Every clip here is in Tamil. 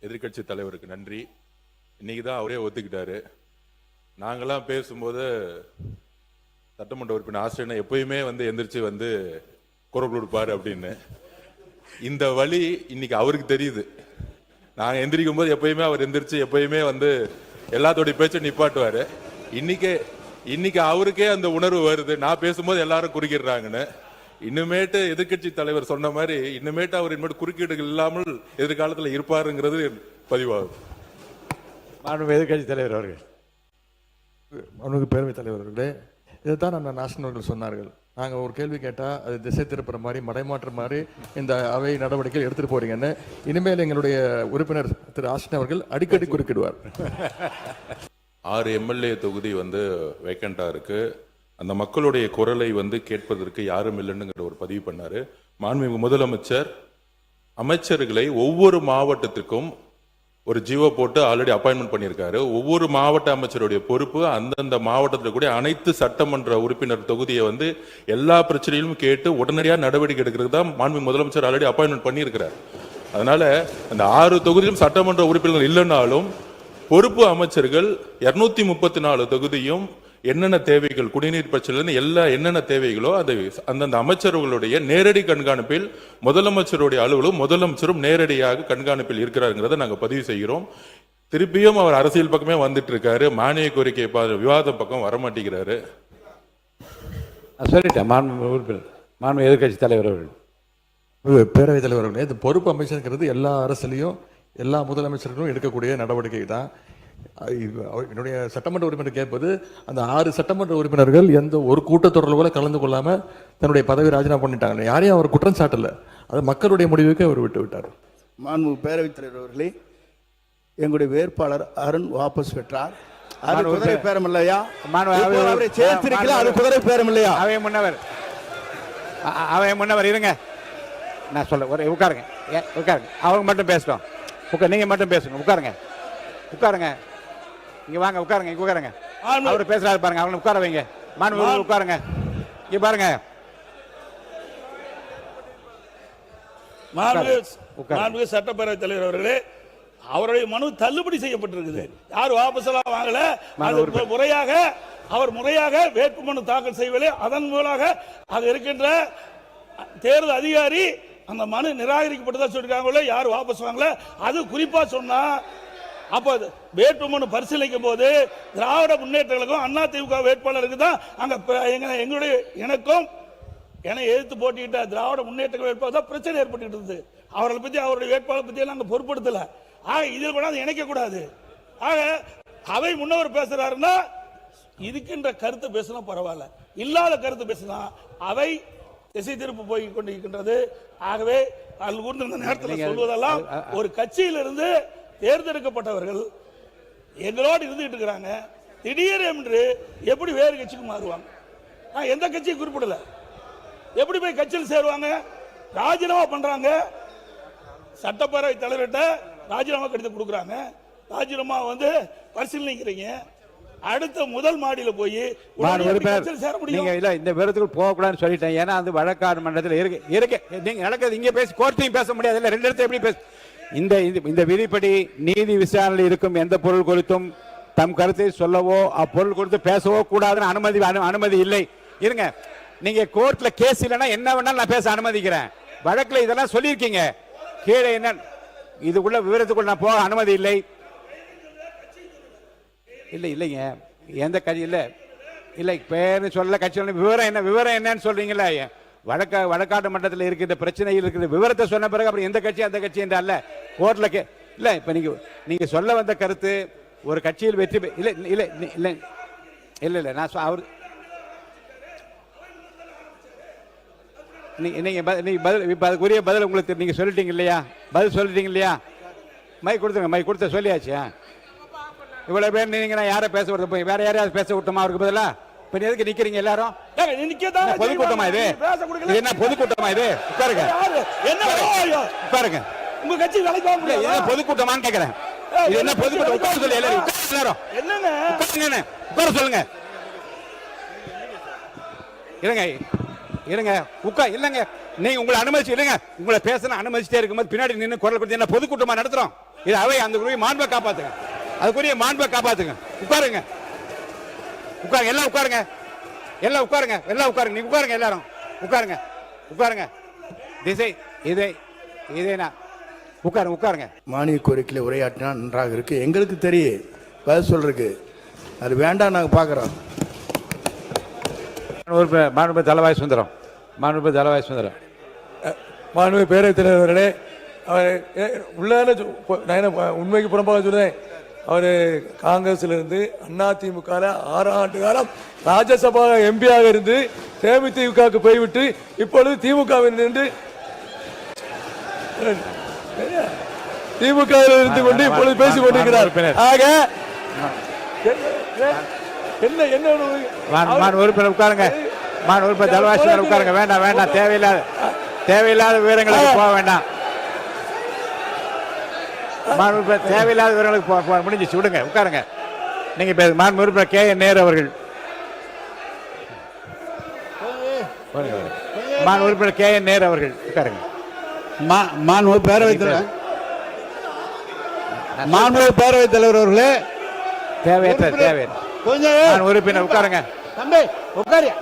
எதிர்கட்சி தலைவருக்கு நன்றி. இன்னைக்கு தான் அவரே ஒத்துக்கிட்டாரு. நாங்களாம் பேசும்போது சட்டமன்ற உறுப்பினர் ஆசிரியர் எப்பயுமே எந்திரிச்சு குரல் கொடுப்பாரு அப்படின்னு. இந்த வழி இன்னைக்கு அவருக்கு தெரியுது. நாங்க எந்திரிக்கும் போது எப்பயுமே அவர் எந்திரிச்சு எப்பயுமே எல்லாத்தோடைய பேச்சை நிப்பாட்டுவாரு. இன்னைக்கு அவருக்கே அந்த உணர்வு வருது. நான் பேசும்போது எல்லாரும் குறுக்கிடுறாங்கன்னு. இன்னுமேட்டு எதிர்கட்சி தலைவர் சொன்ன மாதிரி இன்னுமேட்டு அவர் இனிமேட்டு குறுக்கீடுகள் இல்லாமல் எதிர்காலத்தில் இருப்பாருங்கிறது பதிவாகும். எதிர்கட்சி தலைவர் அவர்கள், அவனுக்கு பேரவைத் தலைவர் அவர்களே, இதைத்தான் நம்ம நாசன் அவர்கள் சொன்னார்கள். நாங்கள் ஒரு கேள்வி கேட்டால் அது திசை திருப்புற மாதிரி மடைமாற்ற மாதிரி இந்த அவை நடவடிக்கைகள் எடுத்துகிட்டு போறீங்கன்னு இனிமேல் எங்களுடைய உறுப்பினர் திரு ஆசின் அவர்கள் அடிக்கடி குறுக்கிடுவார். 6 எம்எல்ஏ தொகுதி வேக்கண்டா இருக்கு. அந்த மக்களுடைய குரலை கேட்பதற்கு யாரும் இல்லைன்னுங்கிற ஒரு பதிவு பண்ணாரு. மாண்புமிகு முதலமைச்சர் அமைச்சர்களை ஒவ்வொரு மாவட்டத்திற்கும் ஒரு ஜிஓ போட்டு ஆல்ரெடி அப்பாயின்மெண்ட் பண்ணியிருக்காரு. ஒவ்வொரு மாவட்ட அமைச்சருடைய பொறுப்பு அந்தந்த மாவட்டத்தில் கூட அனைத்து சட்டமன்ற உறுப்பினர் தொகுதியை எல்லா பிரச்சனையிலும் கேட்டு உடனடியாக நடவடிக்கை எடுக்கிறது தான் மாண்புமிகு முதலமைச்சர் ஆல்ரெடி அப்பாயின்மெண்ட் பண்ணியிருக்கிறார். அதனால அந்த 6 தொகுதியிலும் சட்டமன்ற உறுப்பினர்கள் இல்லைன்னாலும் பொறுப்பு அமைச்சர்கள் 234 தொகுதியும் என்னென்ன தேவைகள், குடிநீர் பிரச்சனை என்னென்ன தேவைகளோ அது அந்தந்த அமைச்சர்களுடைய நேரடி கண்காணிப்பில் முதலமைச்சருடைய அலுவலும் முதலமைச்சரும் நேரடியாக கண்காணிப்பில் இருக்கிறாருங்கிறத நாங்கள் பதிவு செய்கிறோம். திருப்பியும் அவர் அரசியல் பக்கமே வந்துட்டு இருக்காரு. மானிய கோரிக்கை விவாத பக்கம் வரமாட்டேங்கிறாரு. சொல்லிட்டேன். மாண்பு எதிர்கட்சி தலைவர் அவர்கள், பேரவைத் தலைவர் அவர்களே, இது பொறுப்பு அமைச்சருங்கிறது எல்லா அரசியலையும் எல்லா முதலமைச்சர்களும் எடுக்கக்கூடிய நடவடிக்கை தான். என்னுடைய சட்டமன்ற உறுப்பினர் கேட்பது, அந்த 6 சட்டமன்ற உறுப்பினர்கள் எந்த ஒரு கூட்டத்தொடரில் கூட கலந்து கொள்ளாம தன்னுடைய பதவி ராஜினாமா பண்ணிட்டாங்க. யாரையும் அவர் குற்றம் சாட்டல. அது மக்களுடைய முடிவுக்கு அவர் விட்டு விட்டார். மாண்பு பேரவைத் தலைவர் அவர்களே, எங்களுடைய வேட்பாளர் அருண் வாபஸ் பெற்றார். அது குதிரை பேரம் இல்லையா? அவரை சேர்த்திருக்கல, அது குதிரை பேரம் இல்லையா? அவை முன்னவர் இருங்க, நான் சொல்ல ஒரு உட்காருங்க. அவங்க மட்டும் பேசட்டும். நீங்க மட்டும் பேசுங்க. உட்காருங்க. இங்க வாங்க, உட்காருங்க. அவர் பேசுறாரு பாருங்க, அவங்களை உட்கார வைங்க. மாண்பு உட்காருங்க. இங்க பாருங்க. மாண்பு சட்டப்பேரவை தலைவர் அவர்களே, அவருடைய மனு தள்ளுபடி செய்யப்பட்டிருக்குது. யார் வாபஸ் எல்லாம் வாங்கல. அவர் முறையாக வேட்புமனு தாக்கல் செய்யவில்லை. அதன் மூலமாக அது இருக்கின்ற தேர்தல் அதிகாரி அந்த மனு நிராகரிக்கப்பட்டதா சொல்லிருக்காங்களோ, யார் வாபஸ் வாங்கல. அது குறிப்பா சொன்னா அப்ப வேட்புமனு பரிசீலிக்கும் போது திராவிட முன்னேற்றங்களுக்கும் அதிமுக வேட்பாளருக்கு தான் அங்க எனக்கும் எதிர்த்து போட்டியிட்ட திராவிட முன்னேற்ற வேட்பாளர் தான் பிரச்சனை ஏற்பட்டு இருந்தது. அவர்களை பத்தி, அவருடைய வேட்பாளர் பத்தி நாங்க பொறுப்படுத்தல. ஆக இதில் கூட இணைக்க கூடாது. ஆக அவை முன்னவர் பேசுறாருன்னா இதுக்கின்ற கருத்து பேசினா பரவாயில்ல, இல்லாத கருத்து பேசினா அவை திசை திருப்பு போய் கொண்டிருக்கின்றது. ஆகவே இந்த நேரத்தில் சொல்வதெல்லாம், ஒரு கட்சியிலிருந்து தேர்ந்தெடுக்கப்பட்டவர்கள் எங்களோடு இருந்துகிட்டு இருக்கிறாங்க. திடீர் என்று எப்படி வேறு கட்சிக்கு மாறுவாங்க? நான் எந்த கட்சியை குறிப்பிடல. எப்படி போய் கட்சியில் சேருவாங்க? ராஜினாமா பண்றாங்க. சட்டப்பேரவை தலைவர்கிட்ட ராஜினாமா கடிதம் கொடுக்குறாங்க. ராஜினாமா பரிசீலனைக்கிறீங்க. அடுத்த முதல் மாடியில போய் இந்த விவரத்துக்கு போக கூடாதுன்னு சொல்லிட்டேன். ஏன்னா அந்த வழக்காடு மன்றத்தில் இருக்கு. நீங்க நடக்கிறது இங்க பேசி கோர்ட்டையும் பேச முடியாது. இல்ல, 2 இடத்துல எப்படி பேச? இந்த விதிப்படி நீதி விசாரணையில் இருக்கும் எந்த பொருள் குறித்தும் தம் கருத்தை சொல்லவோ அப்பொருள் குறித்து பேசவோ கூடாதுன்னு அனுமதி இல்லை. இருங்க, நீங்க கோர்ட்ல கேஸ் இல்லைன்னா என்ன வேணாலும் நான் பேச அனுமதிக்கிறேன். வழக்குல இதெல்லாம் சொல்லியிருக்கீங்க. கீழே என்ன இதுக்குள்ள விவரத்துக்குள்ள நான் போக அனுமதி இல்லை. இல்லைங்க, எந்த கட்சி இல்லை பேரு சொல்ல கட்சி விவரம் என்னன்னு சொல்றீங்களா? வழக்காட்டு மன்றத்தில் இருக்கிற பிரச்சனையில் இருக்கிற விவரத்தை சொன்ன பிறகு அப்புறம் எந்த கட்சி அந்த கட்சி என்ற அல்ல கோர்ட்ல இல்ல. இப்ப நீங்க சொல்ல வந்த கருத்து ஒரு கட்சியில் வெற்றி இல்ல நான் அவர் அதுக்குரிய பதில் உங்களுக்கு நீங்க சொல்லிட்டீங்க இல்லையா? பதில் சொல்லிட்டீங்க இல்லையா? மைக் கொடுத்த சொல்லியாச்சு. இவ்வளவு பேர் நீங்க யாரை பேச விட்டு வேற யாரையாவது பேச விட்டோமா அவருக்கு பதிலா? இப்ப எதுக்கு நிக்கிறீங்க எல்லாரும்? பொதுக்கூட்டமா இது? என்ன பொதுக்கூட்டமா இது? உட்காருங்க. உங்க கட்சி பொதுக்கூட்டமான்னு கேக்குறேன். இது என்ன பொதுக்கூட்டம்? உட்கார சொல்லி எல்லாரும் உட்கார சொல்லுங்க. இருங்க இல்லங்க, நீங்க உங்களை அனுமதிச்சு இல்லங்க, உங்களை பேச அனுமதிச்சுட்டே இருக்கும்போது பின்னாடி நின்று குரல் கொடுத்து என்ன பொதுக்கூட்டமா நடத்துறோம்? இது அவை அந்த மாண்பை காப்பாத்துங்க, அதுக்குரிய மாண்பை காப்பாத்துங்க. உட்காருங்க, உட்காருங்க, எல்லாம் உட்காருங்க, எல்லாம் உட்காருங்க, எல்லாம் உட்காருங்க, நீங்க உட்காருங்க, எல்லாரும் உட்காருங்க, உட்காருங்க. திசை இதை இதேனா உட்காருங்க, உட்காருங்க. மானிய கோரிக்கையில் உரையாற்றினா நன்றாக இருக்கு, எங்களுக்கு தெரியும் பதில் சொல்றதுக்கு. அது வேண்டாம், நாங்கள் பார்க்குறோம். மாண்பு தலவாய் சுந்தரம், மாண்பு தலவாய் சுந்தரம். மாண்பு பேரவைத் தலைவர் அவர்களே, அவர் உள்ளான நான் என்ன உண்மைக்கு புறம்பாக சொல்றேன். அவர் காங்கிரஸிலிருந்து அதிமுக 6 ஆண்டு காலம் ராஜ்யசபா எம்பியாக இருந்து தேமுதிகவுக்கு போய்விட்டு இப்பொழுது திமுகவில் நின்று திமுக இருந்து கொண்டு இப்பொழுது பேசிக் கொண்டிருக்கிறார். ஆக என்ன என்ன உறுப்பினர் உட்காருங்க, உறுப்பினர் தலவாய் சுந்தரம் உட்காருங்க. வேண்டாம் வேண்டாம், தேவையில்லாத விவரங்களுக்கு போக வேண்டாம். தேவையில்லாத விவரங்களுக்கு முடிஞ்சிச்சு, விடுங்க, உட்காருங்க. நீங்க மாண்பு உறுப்பினர் KN நேரு அவர்கள், மாண்பு உறுப்பினர் KN நேரு அவர்கள் உட்காருங்க. மாண்பு பேரவைத் தலைவர், மாண்பு பேரவைத் தலைவர் அவர்களே, தேவையற்ற கொஞ்சம் உறுப்பினர் உட்காருங்க. தம்பி உட்காரியா?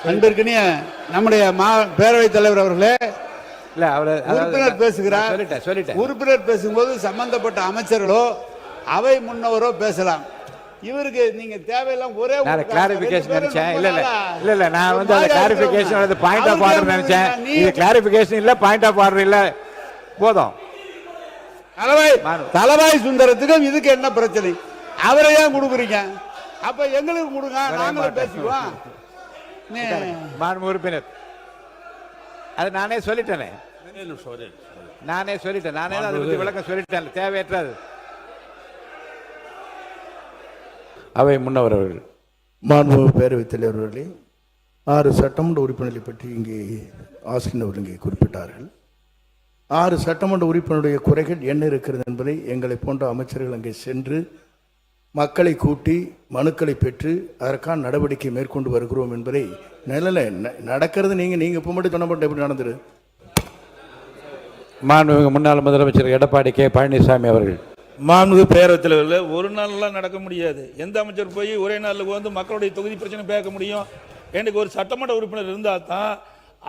அன்பிற்கினிய நம்முடைய பேரவைத் தலைவர் அவர்களே, இல்ல அவர் உறுப்பினர் பேசுகிறார். சொல்லிட்டேன். உறுப்பினர் பேசும்போது சம்பந்தப்பட்ட அமைச்சர்களோ அவை முன்னவரோ பேசலாம். இவருக்கு நீங்க தேவையில்லாம் ஒரே கிளாரிபிகேஷன் நினைச்சேன். இல்ல நான் வந்து அந்த கிளாரிபிகேஷன் பாயிண்ட் ஆஃப் ஆர்டர் நினைச்சேன். இது கிளாரிபிகேஷன் இல்ல, பாயிண்ட் ஆஃப் ஆர்டர் இல்ல. போதும். தலவாய் சுந்தரத்துக்கும் இதுக்கு என்ன பிரச்சனை? அவரை ஏன் கொடுக்குறீங்க? அப்ப எங்களுக்கு கொடுங்க, நாங்களும் பேசிக்குவோம். மாண்பு உறுப்பினர், அது நானே சொல்லிட்டேனே, நானே தான் அதை பற்றி விளக்கம் சொல்லிட்டேன். தேவையற்றது. அவை முன்னவர் அவர்கள். மாண்பு பேரவைத் தலைவர் அவர்களே, 6 சட்டமன்ற உறுப்பினர்களை பற்றி இங்கே ஆசிரியர் இங்கே குறிப்பிட்டார்கள். 6 சட்டமன்ற உறுப்பினருடைய குறைகள் என்ன இருக்கிறது என்பதை எங்களை போன்ற அமைச்சர்கள் அங்கே சென்று மக்களை கூட்டி மனுக்களை பெற்று அதற்கான நடவடிக்கை மேற்கொண்டு வருகிறோம் என்பதை நிலையில நடக்கிறது. நீங்க இப்ப மட்டும் சொன்னப்பட்ட எப்படி நடந்துரு? மாண்புமிகு முன்னாள் முதலமைச்சர் எடப்பாடி K பழனிசாமி அவர்கள். மாண்புமிகு பேரவைத் தலைவர்கள், ஒரு நாள்லாம் நடக்க முடியாது. எந்த அமைச்சர் போய் ஒரே நாளில் வந்து மக்களுடைய தொகுதி பிரச்சனை பேச முடியும்? எனக்கு ஒரு சட்டமன்ற உறுப்பினர் இருந்தால் தான்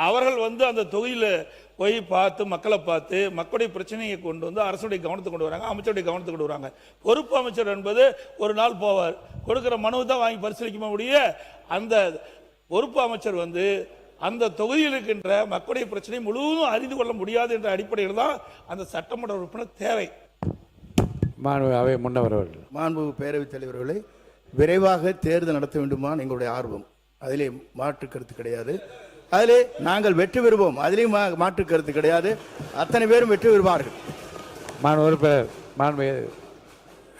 அவர்கள் வந்து அந்த தொகுதியில் போய் பார்த்து மக்களை பார்த்து மக்களுடைய பிரச்சனையை கொண்டு வந்து அரசுடைய கவனத்தை கொண்டு வராங்க, அமைச்சருடைய கவனத்தை கொண்டு வராங்க. பொறுப்பு அமைச்சர் என்பது ஒரு நாள் போவார், கொடுக்குற மனுவை தான் வாங்கி பரிசீலிக்க முடிய. அந்த பொறுப்பு அமைச்சர் வந்து அந்த தொகுதியில் இருக்கின்ற மக்களுடைய பிரச்சனை முழுவதும் அறிந்து கொள்ள முடியாது என்ற அடிப்படையில் தான் அந்த சட்டமன்ற உறுப்பினர் தேவை. மாண்பு அவை முன்னவர் அவர்கள். மாண்பு பேரவைத் தலைவர்களை, விரைவாக தேர்தல் நடத்த வேண்டுமா எங்களுடைய ஆர்வம், அதிலே மாற்று கருத்து கிடையாது. அதிலே நாங்கள் வெற்றி பெறுவோம், அதிலேயும் மாற்று கருத்து கிடையாது. அத்தனை பேரும் வெற்றி பெறுவார்கள். மாண்பு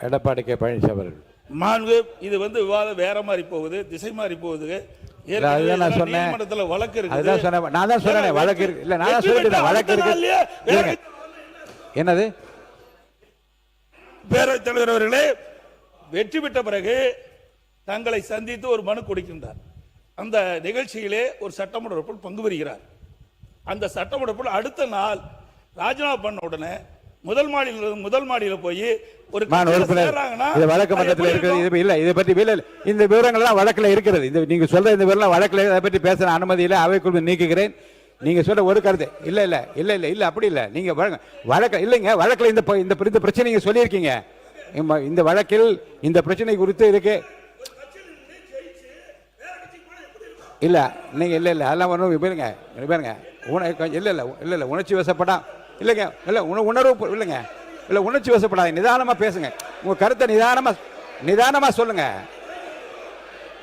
எடப்பாடி K பழனிசாமி அவர்கள். மாண்பு, இது வந்து விவாதம் வேற மாதிரி போகுது, திசை மாதிரி போகுது. வழக்கு இருக்கு. என்னது? பேரவைத் தலைவர் அவர்களே, வெற்றி பெற்ற பிறகு தங்களை சந்தித்து ஒரு மனு கொடுக்கின்றார். அந்த நிகழ்ச்சியிலே ஒரு சட்டமன்ற உறுப்பினர் பங்கு பெறுகிறார். அந்த சட்டமன்ற உறுப்பினர் அடுத்த நாள் ராஜினாமா பண்ண உடனே முதல் மாடியில போய் ஒரு வழக்கு மன்றத்தில் இருக்கிறது. இல்ல இதை பற்றி இந்த விவரங்கள் எல்லாம் வழக்கில் இருக்கிறது. இந்த நீங்க சொல்ற இந்த விவரம் வழக்கில் அதை பற்றி பேச அனுமதி இல்லை, அவைக்குள் நீக்குகிறேன். நீங்க சொல்ற ஒரு கருத்து இல்ல இல்ல இல்ல இல்ல இல்ல அப்படி இல்ல. நீங்க வழக்கு இல்லைங்க, வழக்கில் இந்த பிரச்சனை நீங்க சொல்லியிருக்கீங்க. இந்த வழக்கில் இந்த பிரச்சனை குறித்து இருக்கு இல்ல. நீங்க இல்ல இல்ல அதெல்லாம் ஒன்றும் பாருங்க இல்ல இல்ல இல்ல இல்ல உணர்ச்சி வசப்படா இல்லைங்க, இல்ல உணர்வு இல்லைங்க, இல்ல உணர்ச்சி வசப்படாது. நிதானமா பேசுங்க, உங்க கருத்தை நிதானமா சொல்லுங்க.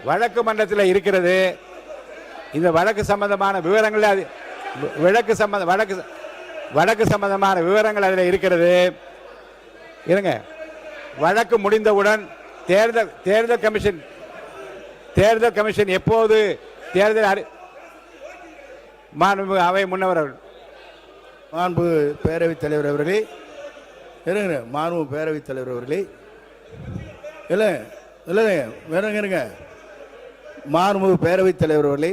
வழக்கு மன்றத்தில் இருக்கிறது. இந்த வழக்கு சம்பந்தமான விவரங்கள் வழக்கு சம்பந்தமான விவரங்கள் அதில் இருக்கிறது. இருங்க, வழக்கு முடிந்தவுடன் தேர்தல் கமிஷன் எப்போது தேர்தல் மாண்பு அவை முன்னவர் மாண்பு பேரவைத் தலைவர் அவர்களே, இருங்க, மாண்பு பேரவைத் தலைவர் அவர்களே, இல்லை இல்லைங்க வேறங்க இருங்க. மாண்பு பேரவைத் தலைவர் அவர்களே,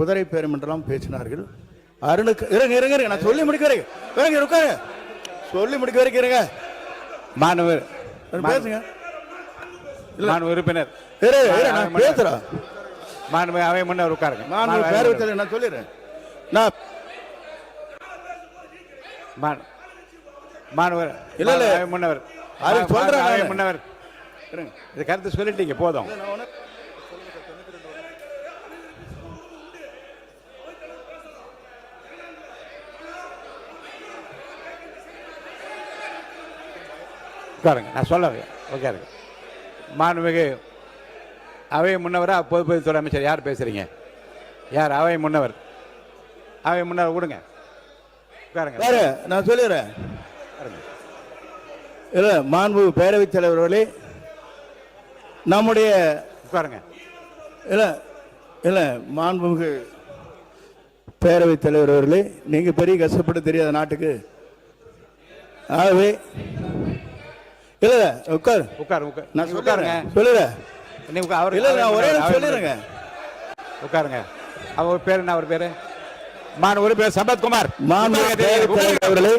குதிரை பேரம் என்றெல்லாம் பேசினார்கள். அருணுக்கு இருங்க இருங்க இருங்க, நான் சொல்லி முடிக்க வரைக்கும் இருங்க உட்காருங்க, சொல்லி முடிக்க வரைக்கும் இருங்க. மாணவர் பேசுங்க. மாணவர் உறுப்பினர் நான் பேசுறேன். மாண்பு அவை முன்னர் உட்காருங்க. மாண்பு பேரவைத் தலைவர் நான் சொல்லிடுறேன். நான் மாணவர் இல்ல, இல்ல. அவை முன்னவர் அது சொல்றேன் அவை நானு. முன்னவர் இருங்க. இது கருத்து சொல்லிட்டீங்க போதும். உட்காருங்க, நான் சொல்ல உட்காருங்க. மாண்புமிகு அவை முன்னவரா பொதுப்பணித்துறை அமைச்சர் யார் பேசுறீங்க? யார் அவை முன்னவர்? அவை முன்னவர் விடுங்க, உட்காருங்க. வேற நான் சொல்லிடுறேன். இல்ல மாண்பு பேரவைத் தலைவர்களே, நம்முடைய உட்காருங்க. இல்ல இல்ல மாண்புமிகு பேரவைத் தலைவர் அவர்களே, நீங்க பெரிய கஷ்டப்பட்டு தெரியாத நாட்டுக்கு. ஆகவே இல்ல உட்காரு உட்காரு உட்காரு நான் உட்காருங்க. சொல்லுறேன். நீ அவர் இல்ல நான் ஒரே சொல்லிடுறேங்க. உட்காருங்க. அவர் பேர் என்ன? அவர் பேரு மாணவர் பேர் சம்பத்குமார். மாண்பு பேரவைத் தலைவர் அவர்களே,